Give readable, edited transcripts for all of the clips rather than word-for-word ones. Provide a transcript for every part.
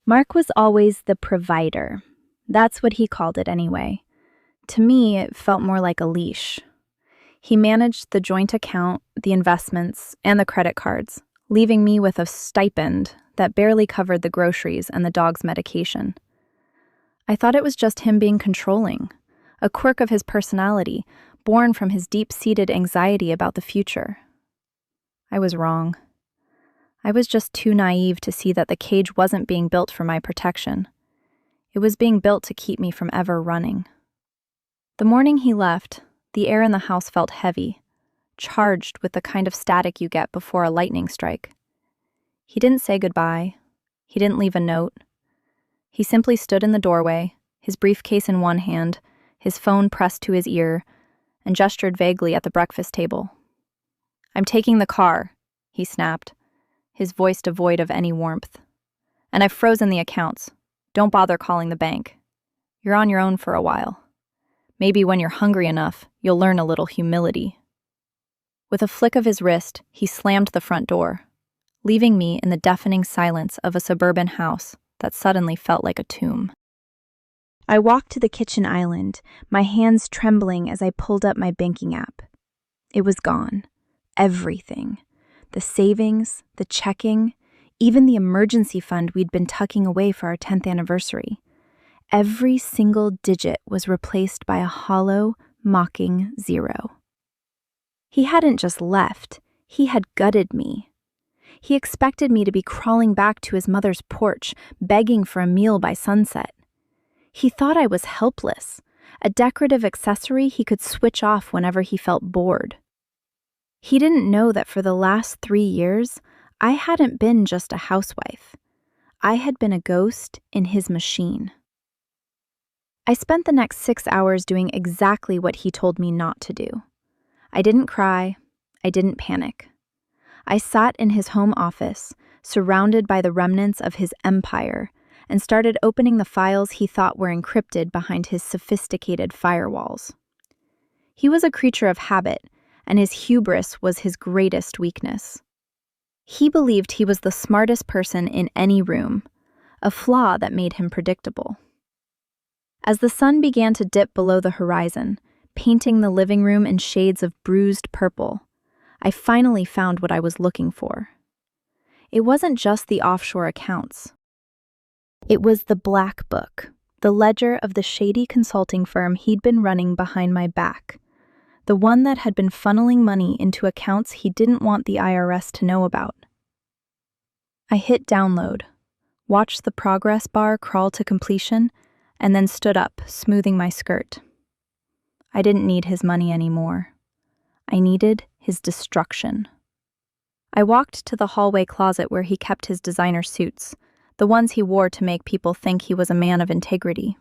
Mark was always the provider. That's what he called it anyway. To me, it felt more like a leash. He managed the joint account, the investments, and the credit cards, leaving me with a stipend that barely covered the groceries and the dog's medication. I thought it was just him being controlling, a quirk of his personality, born from his deep-seated anxiety about the future. I was wrong. I was just too naive to see that the cage wasn't being built for my protection. It was being built to keep me from ever running. The morning he left, the air in the house felt heavy, charged with the kind of static you get before a lightning strike. He didn't say goodbye. He didn't leave a note. He simply stood in the doorway, his briefcase in one hand, his phone pressed to his ear, and gestured vaguely at the breakfast table. "I'm taking the car," he snapped, his voice devoid of any warmth. "And I've frozen the accounts. Don't bother calling the bank. You're on your own for a while. Maybe when you're hungry enough, you'll learn a little humility." With a flick of his wrist, he slammed the front door, leaving me in the deafening silence of a suburban house that suddenly felt like a tomb. I walked to the kitchen island, my hands trembling as I pulled up my banking app. It was gone. Everything. The savings, the checking, even the emergency fund we'd been tucking away for our 10th anniversary. Every single digit was replaced by a hollow, mocking zero. He hadn't just left, he had gutted me. He expected me to be crawling back to his mother's porch, begging for a meal by sunset. He thought I was helpless, a decorative accessory he could switch off whenever he felt bored. He didn't know that for the last 3 years, I hadn't been just a housewife. I had been a ghost in his machine. I spent the next 6 hours doing exactly what he told me not to do. I didn't cry. I didn't panic. I sat in his home office, surrounded by the remnants of his empire, and started opening the files he thought were encrypted behind his sophisticated firewalls. He was a creature of habit, and his hubris was his greatest weakness. He believed he was the smartest person in any room, a flaw that made him predictable. As the sun began to dip below the horizon, painting the living room in shades of bruised purple, I finally found what I was looking for. It wasn't just the offshore accounts. It was the black book, the ledger of the shady consulting firm he'd been running behind my back, the one that had been funneling money into accounts he didn't want the IRS to know about. I hit download, watched the progress bar crawl to completion, and then stood up, smoothing my skirt. I didn't need his money anymore. I needed his destruction. I walked to the hallway closet where he kept his designer suits, the ones he wore to make people think he was a man of integrity.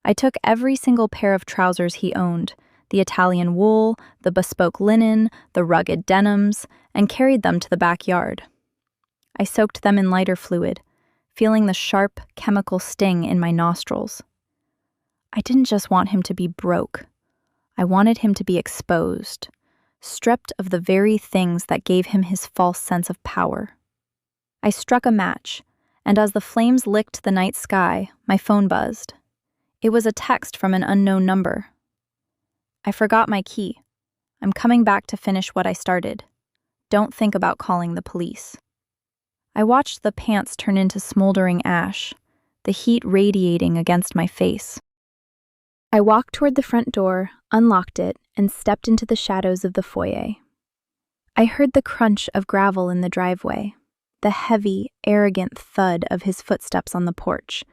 I took every single pair of trousers he owned, the Italian wool, the bespoke linen, the rugged denims, and carried them to the backyard. I soaked them in lighter fluid, feeling the sharp chemical sting in my nostrils. I didn't just want him to be broke. I wanted him to be exposed, stripped of the very things that gave him his false sense of power. I struck a match, and as the flames licked the night sky, my phone buzzed. It was a text from an unknown number. "I forgot my key. I'm coming back to finish what I started. Don't think about calling the police." I watched the pants turn into smoldering ash, the heat radiating against my face. I walked toward the front door, unlocked it, and stepped into the shadows of the foyer. I heard the crunch of gravel in the driveway, the heavy, arrogant thud of his footsteps on the porch,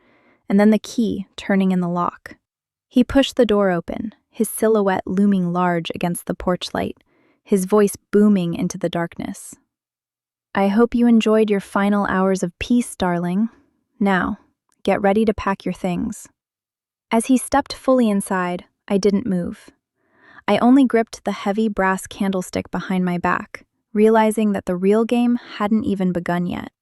and then the key turning in the lock. He pushed the door open, his silhouette looming large against the porch light, his voice booming into the darkness. "I hope you enjoyed your final hours of peace, darling. Now, get ready to pack your things." As he stepped fully inside, I didn't move. I only gripped the heavy brass candlestick behind my back, realizing that the real game hadn't even begun yet.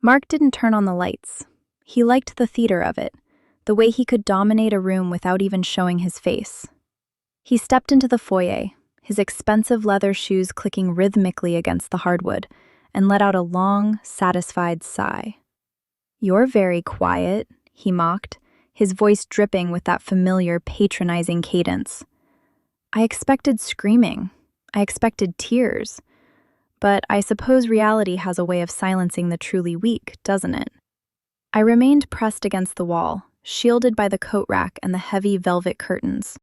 Mark didn't turn on the lights. He liked the theater of it, the way he could dominate a room without even showing his face. He stepped into the foyer, his expensive leather shoes clicking rhythmically against the hardwood, and let out a long, satisfied sigh. "You're very quiet," he mocked, his voice dripping with that familiar, patronizing cadence. I expected screaming. I expected tears. But I suppose reality has a way of silencing the truly weak, doesn't it? I remained pressed against the wall, shielded by the coat rack and the heavy velvet curtains.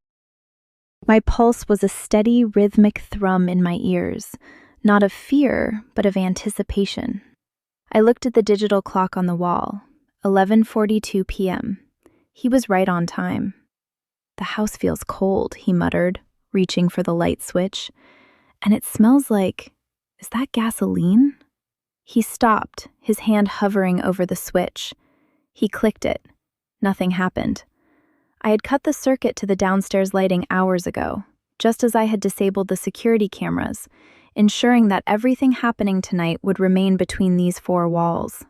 My pulse was a steady, rhythmic thrum in my ears, not of fear, but of anticipation. I looked at the digital clock on the wall, 11:42 p.m. He was right on time. "The house feels cold," he muttered, reaching for the light switch. "And it smells like... is that gasoline?" He stopped, his hand hovering over the switch. He clicked it. Nothing happened. I had cut the circuit to the downstairs lighting hours ago, just as I had disabled the security cameras, ensuring that everything happening tonight would remain between these four walls.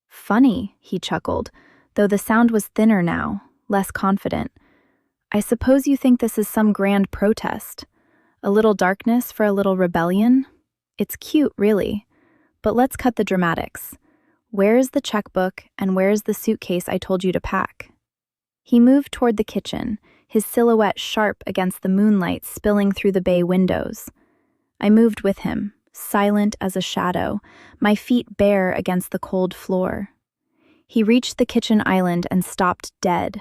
"Funny," he chuckled, though the sound was thinner now, less confident. "I suppose you think this is some grand protest. A little darkness for a little rebellion? It's cute, really. But let's cut the dramatics. Where's the checkbook and where's the suitcase I told you to pack?" He moved toward the kitchen, his silhouette sharp against the moonlight spilling through the bay windows. I moved with him, silent as a shadow, my feet bare against the cold floor. He reached the kitchen island and stopped dead.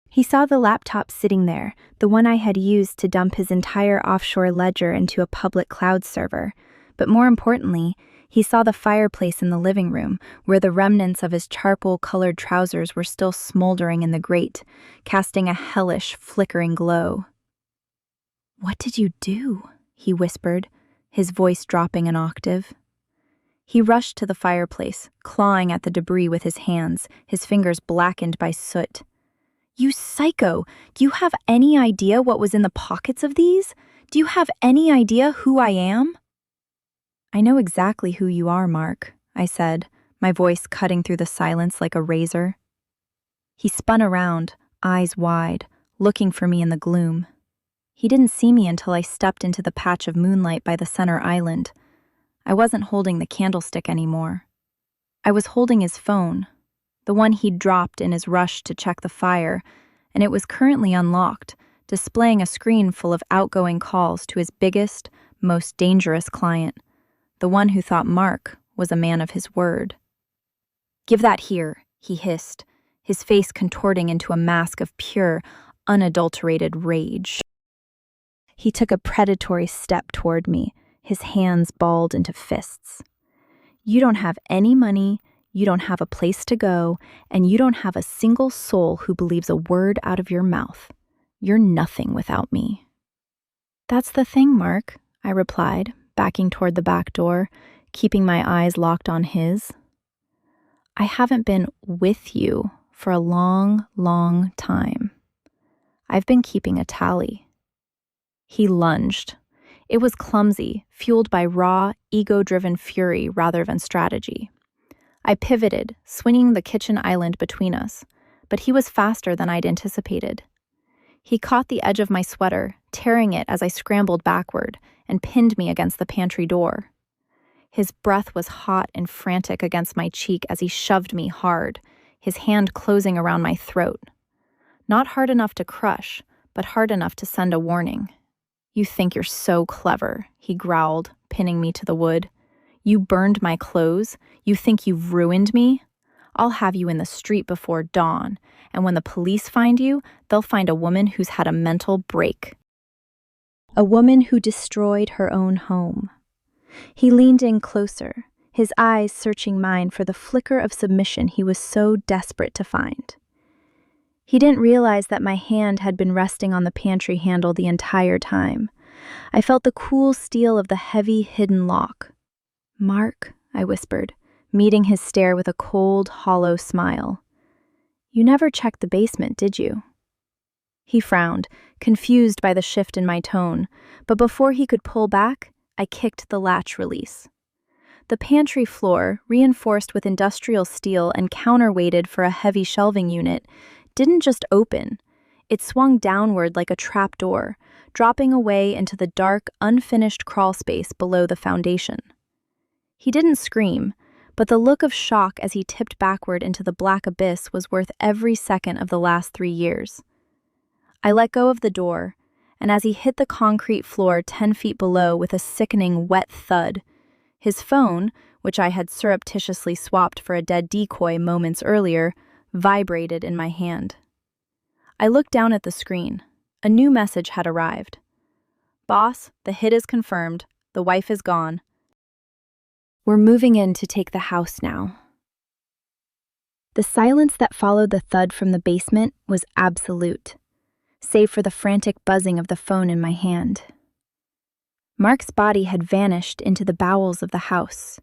He saw the laptop sitting there, the one I had used to dump his entire offshore ledger into a public cloud server. But more importantly, he saw the fireplace in the living room, where the remnants of his charcoal-colored trousers were still smoldering in the grate, casting a hellish, flickering glow. "What did you do?" he whispered, his voice dropping an octave. He rushed to the fireplace, clawing at the debris with his hands, his fingers blackened by soot. "You psycho! Do you have any idea what was in the pockets of these? Do you have any idea who I am?" "I know exactly who you are, Mark," I said, my voice cutting through the silence like a razor. He spun around, eyes wide, looking for me in the gloom. He didn't see me until I stepped into the patch of moonlight by the center island. I wasn't holding the candlestick anymore. I was holding his phone, the one he'd dropped in his rush to check the fire, and it was currently unlocked, displaying a screen full of outgoing calls to his biggest, most dangerous client, the one who thought Mark was a man of his word. "Give that here," he hissed, his face contorting into a mask of pure, unadulterated rage. He took a predatory step toward me, his hands balled into fists. "You don't have any money, you don't have a place to go, and you don't have a single soul who believes a word out of your mouth. You're nothing without me." "That's the thing, Mark," I replied, backing toward the back door, keeping my eyes locked on his. "I haven't been with you for a long, long time. I've been keeping a tally." He lunged. It was clumsy, fueled by raw, ego-driven fury rather than strategy. I pivoted, swinging the kitchen island between us, but he was faster than I'd anticipated. He caught the edge of my sweater, tearing it as I scrambled backward, and pinned me against the pantry door. His breath was hot and frantic against my cheek as he shoved me hard, his hand closing around my throat. Not hard enough to crush, but hard enough to send a warning. "You think you're so clever," he growled, pinning me to the wood. "You burned my clothes? You think you've ruined me? I'll have you in the street before dawn, and when the police find you, they'll find a woman who's had a mental break. A woman who destroyed her own home." He leaned in closer, his eyes searching mine for the flicker of submission he was so desperate to find. He didn't realize that my hand had been resting on the pantry handle the entire time. I felt the cool steel of the heavy, hidden lock. "Mark," I whispered, meeting his stare with a cold, hollow smile. "You never checked the basement, did you?" He frowned, confused by the shift in my tone, but before he could pull back, I kicked the latch release. The pantry floor, reinforced with industrial steel and counterweighted for a heavy shelving unit, didn't just open. It swung downward like a trapdoor, dropping away into the dark, unfinished crawl space below the foundation. He didn't scream, but the look of shock as he tipped backward into the black abyss was worth every second of the last 3 years. I let go of the door, and as he hit the concrete floor 10 feet below with a sickening wet thud, his phone, which I had surreptitiously swapped for a dead decoy moments earlier, vibrated in my hand. I looked down at the screen. A new message had arrived. "Boss, the hit is confirmed. The wife is gone. We're moving in to take the house now." The silence that followed the thud from the basement was absolute, save for the frantic buzzing of the phone in my hand. Mark's body had vanished into the bowels of the house,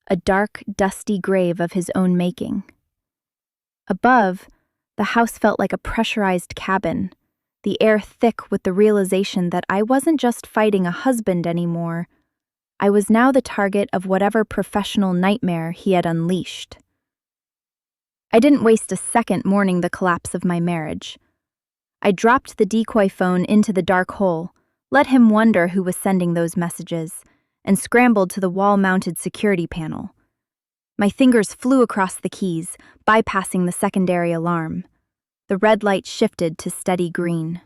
a dark, dusty grave of his own making. Above, the house felt like a pressurized cabin, the air thick with the realization that I wasn't just fighting a husband anymore. I was now the target of whatever professional nightmare he had unleashed. I didn't waste a second mourning the collapse of my marriage. I dropped the decoy phone into the dark hole, let him wonder who was sending those messages, and scrambled to the wall-mounted security panel. My fingers flew across the keys, bypassing the secondary alarm. The red light shifted to steady green.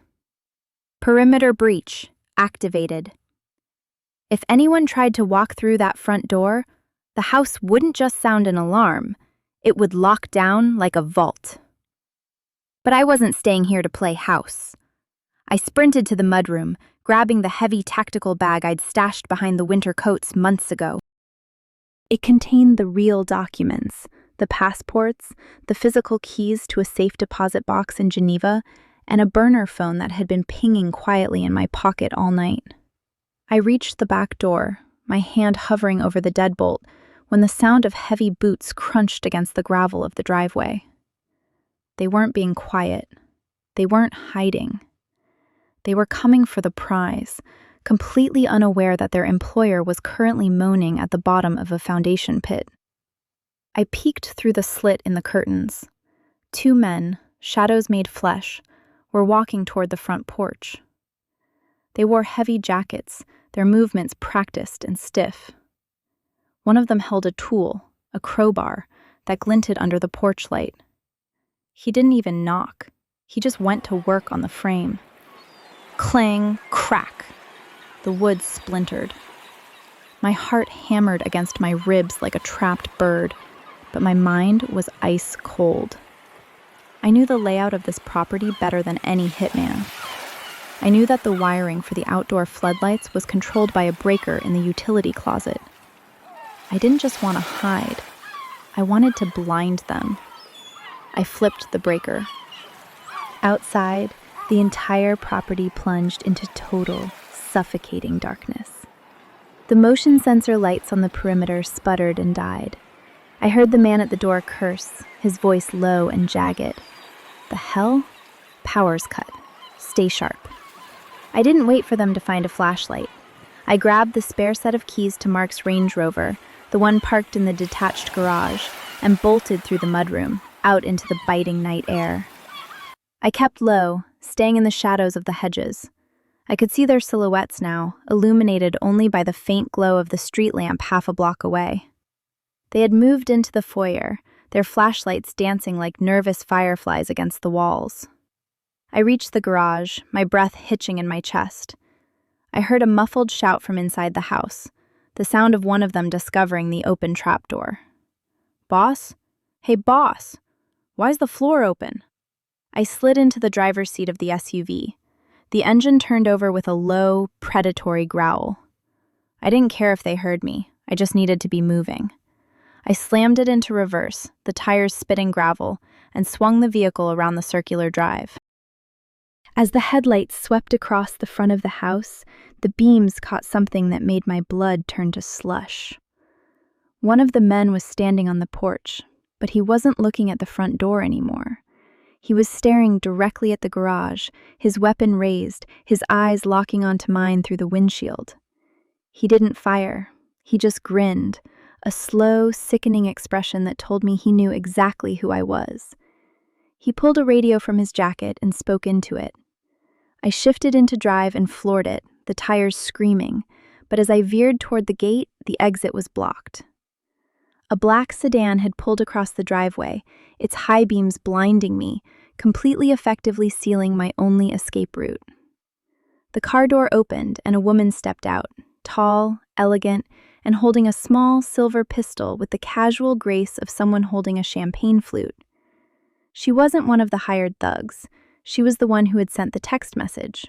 Perimeter breach activated. If anyone tried to walk through that front door, the house wouldn't just sound an alarm, it would lock down like a vault. But I wasn't staying here to play house. I sprinted to the mudroom, grabbing the heavy tactical bag I'd stashed behind the winter coats months ago. It contained the real documents, the passports, the physical keys to a safe deposit box in Geneva, and a burner phone that had been pinging quietly in my pocket all night. I reached the back door, my hand hovering over the deadbolt, when the sound of heavy boots crunched against the gravel of the driveway. They weren't being quiet. They weren't hiding. They were coming for the prize, completely unaware that their employer was currently moaning at the bottom of a foundation pit. I peeked through the slit in the curtains. 2 men, shadows made flesh, were walking toward the front porch. They wore heavy jackets, their movements practiced and stiff. One of them held a tool, a crowbar, that glinted under the porch light. He didn't even knock. He just went to work on the frame. Clang, crack. The wood splintered. My heart hammered against my ribs like a trapped bird, but my mind was ice cold. I knew the layout of this property better than any hitman. I knew that the wiring for the outdoor floodlights was controlled by a breaker in the utility closet. I didn't just want to hide. I wanted to blind them. I flipped the breaker. Outside, the entire property plunged into total, suffocating darkness. The motion sensor lights on the perimeter sputtered and died. I heard the man at the door curse, his voice low and jagged. The hell? Power's cut. Stay sharp. I didn't wait for them to find a flashlight. I grabbed the spare set of keys to Mark's Range Rover, the one parked in the detached garage, and bolted through the mudroom, out into the biting night air. I kept low, staying in the shadows of the hedges. I could see their silhouettes now, illuminated only by the faint glow of the street lamp half a block away. They had moved into the foyer, their flashlights dancing like nervous fireflies against the walls. I reached the garage, my breath hitching in my chest. I heard a muffled shout from inside the house, the sound of one of them discovering the open trapdoor. "Boss? Hey, boss! Why's the floor open?" I slid into the driver's seat of the SUV. The engine turned over with a low, predatory growl. I didn't care if they heard me. I just needed to be moving. I slammed it into reverse, the tires spitting gravel, and swung the vehicle around the circular drive. As the headlights swept across the front of the house, the beams caught something that made my blood turn to slush. One of the men was standing on the porch, but he wasn't looking at the front door anymore. He was staring directly at the garage, his weapon raised, his eyes locking onto mine through the windshield. He didn't fire. He just grinned, a slow, sickening expression that told me he knew exactly who I was. He pulled a radio from his jacket and spoke into it. I shifted into drive and floored it, the tires screaming, but as I veered toward the gate, the exit was blocked. A black sedan had pulled across the driveway, its high beams blinding me, completely effectively sealing my only escape route. The car door opened and a woman stepped out, tall, elegant, and holding a small silver pistol with the casual grace of someone holding a champagne flute. She wasn't one of the hired thugs. She was the one who had sent the text message.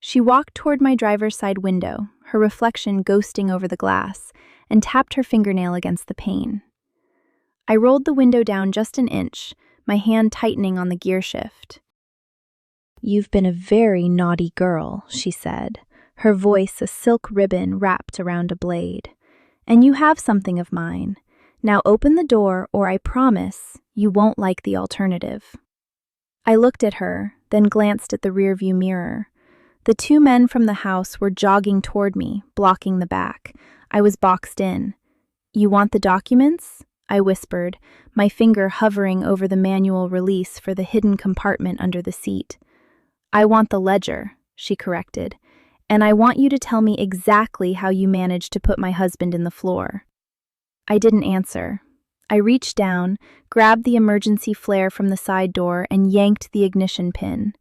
She walked toward my driver's side window, her reflection ghosting over the glass, and tapped her fingernail against the pane. I rolled the window down just an inch, my hand tightening on the gear shift. "You've been a very naughty girl," she said, her voice a silk ribbon wrapped around a blade. "And you have something of mine. Now open the door, or I promise you won't like the alternative." I looked at her, then glanced at the rearview mirror. The two men from the house were jogging toward me, blocking the back. I was boxed in. "You want the documents?" I whispered, my finger hovering over the manual release for the hidden compartment under the seat. "I want the ledger," she corrected, "and I want you to tell me exactly how you managed to put my husband in the floor." I didn't answer. I reached down, grabbed the emergency flare from the side door, and yanked the ignition pin.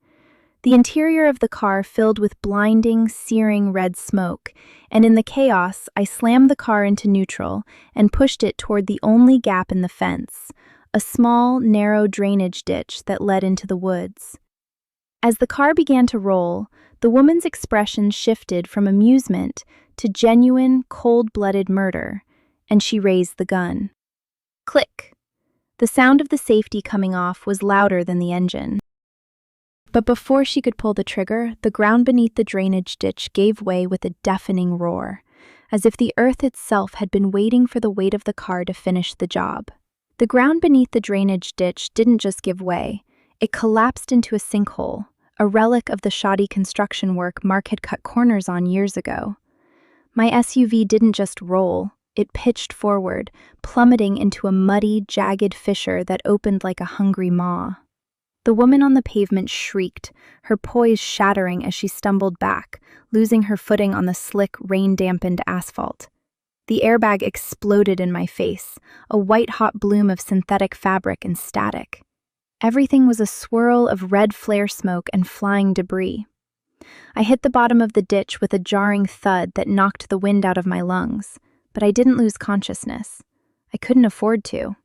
The interior of the car filled with blinding, searing red smoke, and in the chaos, I slammed the car into neutral and pushed it toward the only gap in the fence, a small, narrow drainage ditch that led into the woods. As the car began to roll, the woman's expression shifted from amusement to genuine, cold-blooded murder, and she raised the gun. Click! The sound of the safety coming off was louder than the engine. But before she could pull the trigger, the ground beneath the drainage ditch gave way with a deafening roar, as if the earth itself had been waiting for the weight of the car to finish the job. The ground beneath the drainage ditch didn't just give way, it collapsed into a sinkhole, a relic of the shoddy construction work Mark had cut corners on years ago. My SUV didn't just roll, it pitched forward, plummeting into a muddy, jagged fissure that opened like a hungry maw. The woman on the pavement shrieked, her poise shattering as she stumbled back, losing her footing on the slick, rain-dampened asphalt. The airbag exploded in my face, a white-hot bloom of synthetic fabric and static. Everything was a swirl of red flare smoke and flying debris. I hit the bottom of the ditch with a jarring thud that knocked the wind out of my lungs, but I didn't lose consciousness. I couldn't afford to.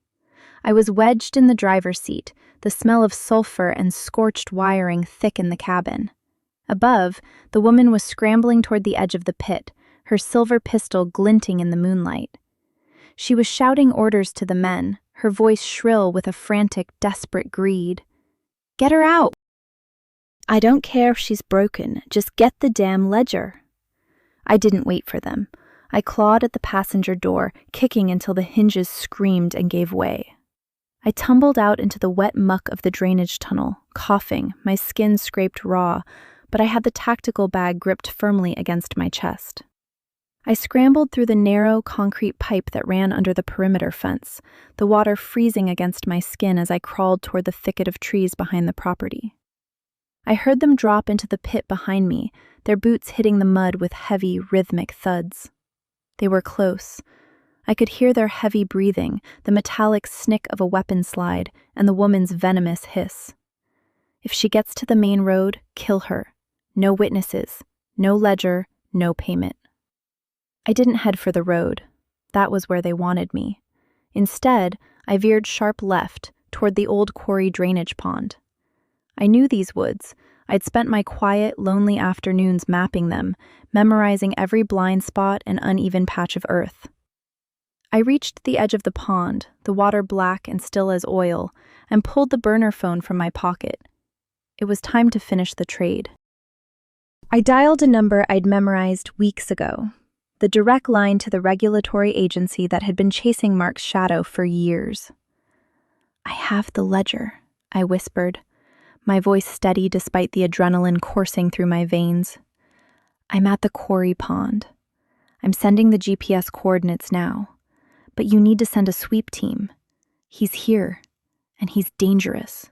I was wedged in the driver's seat, the smell of sulfur and scorched wiring thick in the cabin. Above, the woman was scrambling toward the edge of the pit, her silver pistol glinting in the moonlight. She was shouting orders to the men, her voice shrill with a frantic, desperate greed. "Get her out!" "I don't care if she's broken, just get the damn ledger." I didn't wait for them. I clawed at the passenger door, kicking until the hinges screamed and gave way. I tumbled out into the wet muck of the drainage tunnel, coughing, my skin scraped raw, but I had the tactical bag gripped firmly against my chest. I scrambled through the narrow concrete pipe that ran under the perimeter fence, the water freezing against my skin as I crawled toward the thicket of trees behind the property. I heard them drop into the pit behind me, their boots hitting the mud with heavy, rhythmic thuds. They were close. I could hear their heavy breathing, the metallic snick of a weapon slide, and the woman's venomous hiss. If she gets to the main road, kill her. No witnesses, no ledger, no payment. I didn't head for the road. That was where they wanted me. Instead, I veered sharp left, toward the old quarry drainage pond. I knew these woods. I'd spent my quiet, lonely afternoons mapping them, memorizing every blind spot and uneven patch of earth. I reached the edge of the pond, the water black and still as oil, and pulled the burner phone from my pocket. It was time to finish the trade. I dialed a number I'd memorized weeks ago, the direct line to the regulatory agency that had been chasing Mark's shadow for years. "I have the ledger," I whispered, my voice steady despite the adrenaline coursing through my veins. "I'm at the quarry pond. I'm sending the GPS coordinates now. But you need to send a sweep team. He's here, and he's dangerous."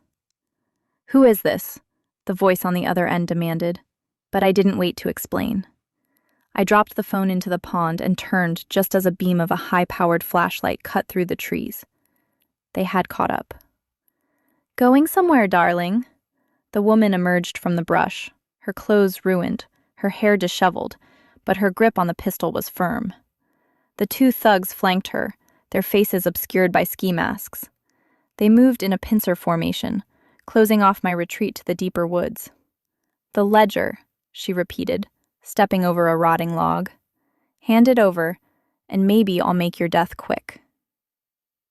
"Who is this?" the voice on the other end demanded, but I didn't wait to explain. I dropped the phone into the pond and turned just as a beam of a high-powered flashlight cut through the trees. They had caught up. "Going somewhere, darling?" The woman emerged from the brush, her clothes ruined, her hair disheveled, but her grip on the pistol was firm. The two thugs flanked her, their faces obscured by ski masks. They moved in a pincer formation, closing off my retreat to the deeper woods. "The ledger," she repeated, stepping over a rotting log. "Hand it over, and maybe I'll make your death quick."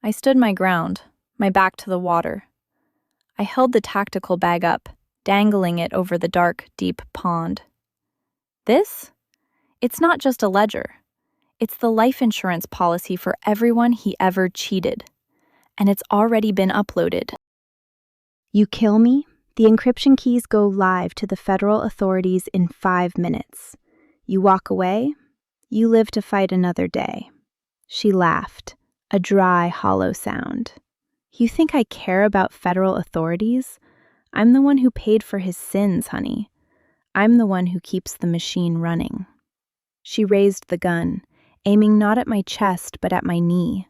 I stood my ground, my back to the water. I held the tactical bag up, dangling it over the dark, deep pond. "This? It's not just a ledger. It's the life insurance policy for everyone he ever cheated. And it's already been uploaded." "You kill me, the encryption keys go live to the federal authorities in 5 minutes. You walk away, you live to fight another day." She laughed, a dry, hollow sound. "You think I care about federal authorities? I'm the one who paid for his sins, honey. I'm the one who keeps the machine running." She raised the gun, aiming not at my chest but at my knee.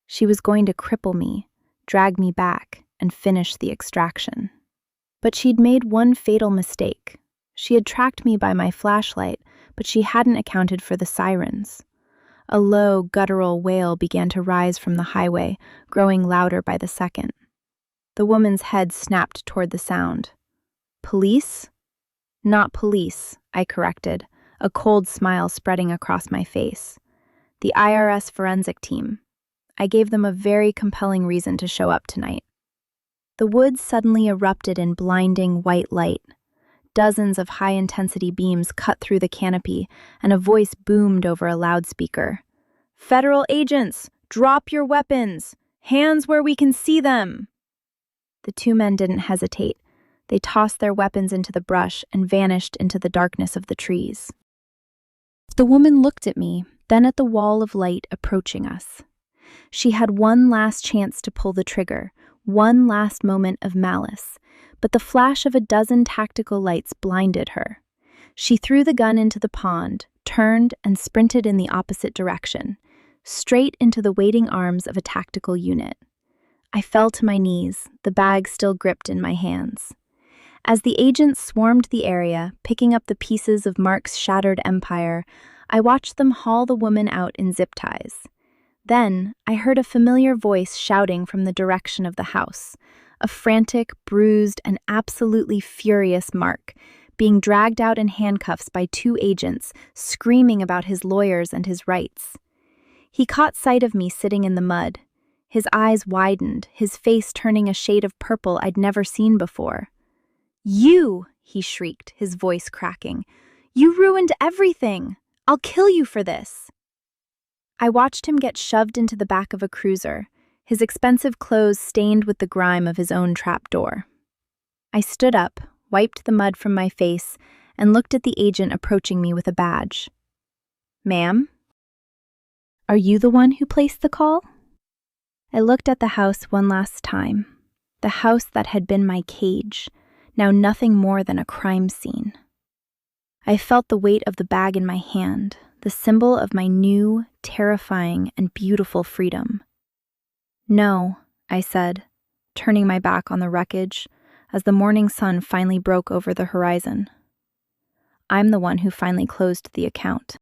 She was going to cripple me, drag me back, and finish the extraction. But she'd made one fatal mistake. She had tracked me by my flashlight, but she hadn't accounted for the sirens. A low, guttural wail began to rise from the highway, growing louder by the second. The woman's head snapped toward the sound. "Police?" "Not police," I corrected, a cold smile spreading across my face. "The IRS forensic team." I gave them a very compelling reason to show up tonight. The woods suddenly erupted in blinding white light. Dozens of high-intensity beams cut through the canopy, and a voice boomed over a loudspeaker. "Federal agents, drop your weapons! Hands where we can see them!" The two men didn't hesitate. They tossed their weapons into the brush and vanished into the darkness of the trees. The woman looked at me, then at the wall of light approaching us. She had one last chance to pull the trigger, one last moment of malice, but the flash of a dozen tactical lights blinded her. She threw the gun into the pond, turned, and sprinted in the opposite direction, straight into the waiting arms of a tactical unit. I fell to my knees, the bag still gripped in my hands. As the agents swarmed the area, picking up the pieces of Mark's shattered empire, I watched them haul the woman out in zip ties. Then, I heard a familiar voice shouting from the direction of the house, a frantic, bruised, and absolutely furious Mark, being dragged out in handcuffs by two agents, screaming about his lawyers and his rights. He caught sight of me sitting in the mud. His eyes widened, his face turning a shade of purple I'd never seen before. "You!" he shrieked, his voice cracking. "You ruined everything! I'll kill you for this!" I watched him get shoved into the back of a cruiser, his expensive clothes stained with the grime of his own trapdoor. I stood up, wiped the mud from my face, and looked at the agent approaching me with a badge. "Ma'am? Are you the one who placed the call?" I looked at the house one last time, the house that had been my cage, now nothing more than a crime scene. I felt the weight of the bag in my hand, the symbol of my new, terrifying, and beautiful freedom. "No," I said, turning my back on the wreckage as the morning sun finally broke over the horizon. "I'm the one who finally closed the account."